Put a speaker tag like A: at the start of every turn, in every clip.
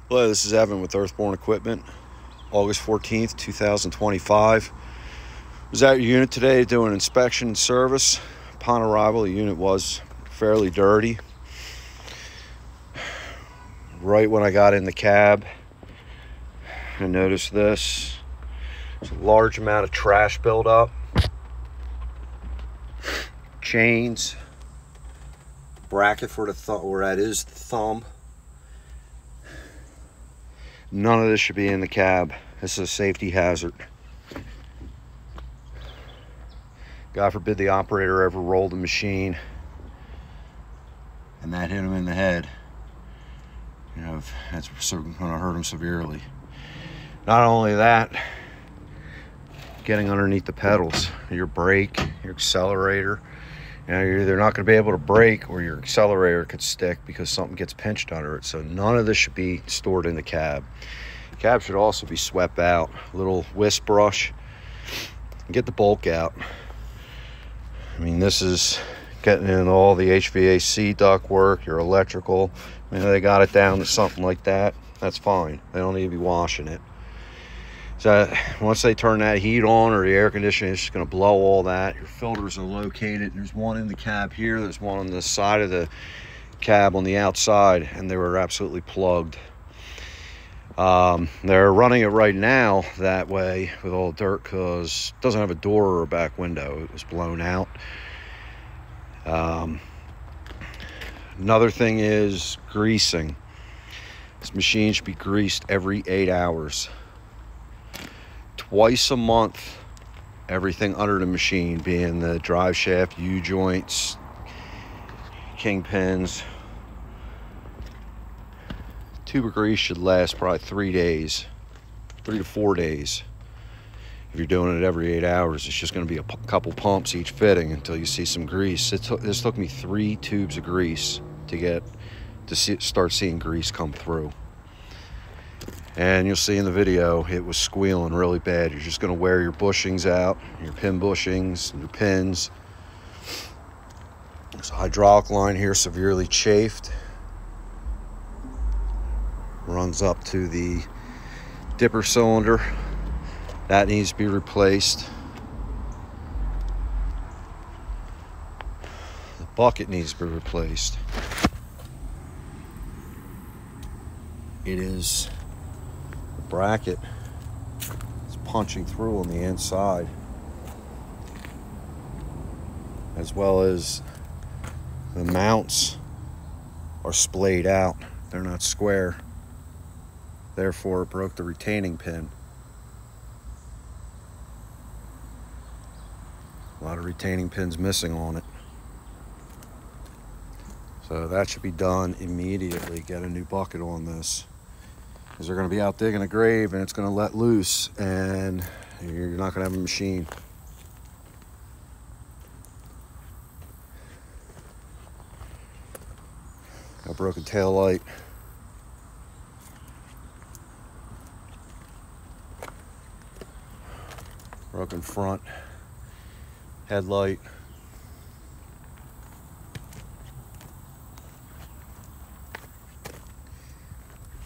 A: Hello, this is Evan with Earthborn Equipment. August 14th, 2025. Was at your unit today doing inspection and service. Upon arrival, the unit was fairly dirty. Right when I got in the cab, I noticed this. There's a large amount of trash buildup. Chains. Bracket for the thumb, where that is the thumb. None of this should be in the cab. This is a safety hazard. God forbid the operator ever rolled the machine and that hit him in the head. You know, that's going to hurt him severely. Not only that, getting underneath the pedals, your brake, your accelerator. You know, you're either not going to be able to brake or your accelerator could stick because something gets pinched under it. So none of this should be stored in the cab. The cab should also be swept out. A little whisk brush and get the bulk out. I mean, this is getting in all the HVAC duct work, your electrical. I mean, they got it down to something like that. That's fine. They don't need to be washing it. So once they turn that heat on or the air conditioning, it's just going to blow all that. Your filters are located. There's one in the cab here. There's one on the side of the cab on the outside, and they were absolutely plugged. They're running it right now that way with all the dirt because it doesn't have a door or a back window. It was blown out. Another thing is greasing. This machine should be greased every 8 hours. Twice a month, everything under the machine, being the drive shaft, U-joints, kingpins. Tube of grease should last probably 3 days, 3 to 4 days. If you're doing it every 8 hours, it's just going to be a couple pumps each fitting until you see some grease. This took me 3 tubes of grease to start seeing grease come through. And you'll see in the video, it was squealing really bad. You're just going to wear your bushings out, your pin bushings, your pins. There's a hydraulic line here severely chafed. Runs up to the dipper cylinder. That needs to be replaced. The bucket needs to be replaced. It is bracket. It's punching through on the inside, as well as the mounts are splayed out. They're not square, therefore it broke the retaining pin. A lot of retaining pins missing on it, so that should be done immediately. Get a new bucket on this, because they're going to be out digging a grave and it's going to let loose and you're not going to have a machine. Got a broken tail light. Broken front headlight.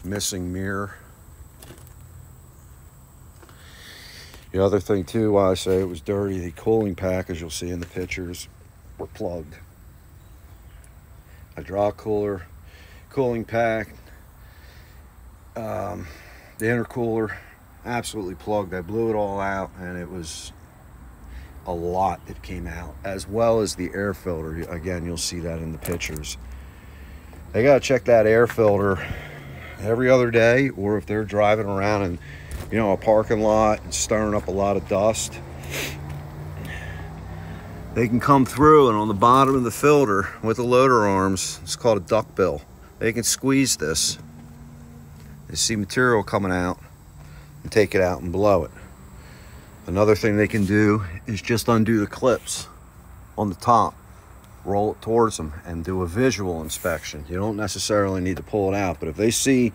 A: Missing mirror. The other thing too, why I say it was dirty, the cooling pack, as you'll see in the pictures, were plugged. Hydraulic cooler, cooling pack, the intercooler, absolutely plugged. I blew it all out and it was a lot that came out, as well as the air filter. Again, you'll see that in the pictures. They got to check that air filter every other day, or if they're driving around in, you know, a parking lot and stirring up a lot of dust, they can come through, and on the bottom of the filter with the loader arms, it's called a duck bill, they can squeeze this. They see material coming out and take it out and blow it. Another thing they can do is just undo the clips on the top, roll it towards them, and do a visual inspection. You don't necessarily need to pull it out, but if they see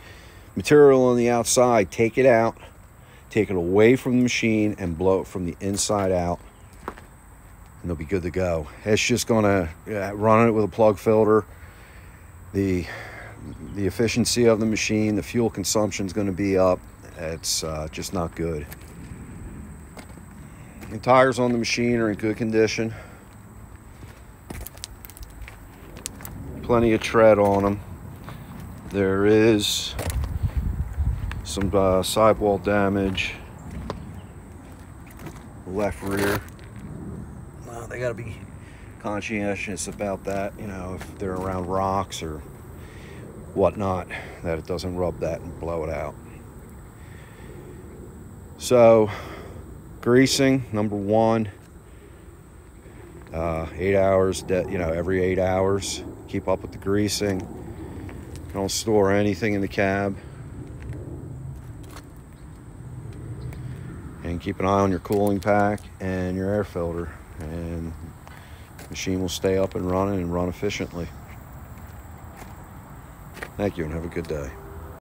A: material on the outside, take it out, take it away from the machine and blow it from the inside out, and they'll be good to go. It's just gonna run it with a plug filter. The the efficiency of the machine, the fuel consumption is going to be up. It's just not good. The tires on the machine are in good condition. Plenty of tread on them. There is some sidewall damage. Left rear. Well, they got to be conscientious about that, you know, if they're around rocks or whatnot, that it doesn't rub that and blow it out. So, greasing, number one, 8 hours, every 8 hours. Keep up with the greasing. Don't store anything in the cab. And keep an eye on your cooling pack and your air filter, and the machine will stay up and running and run efficiently. Thank you and have a good day.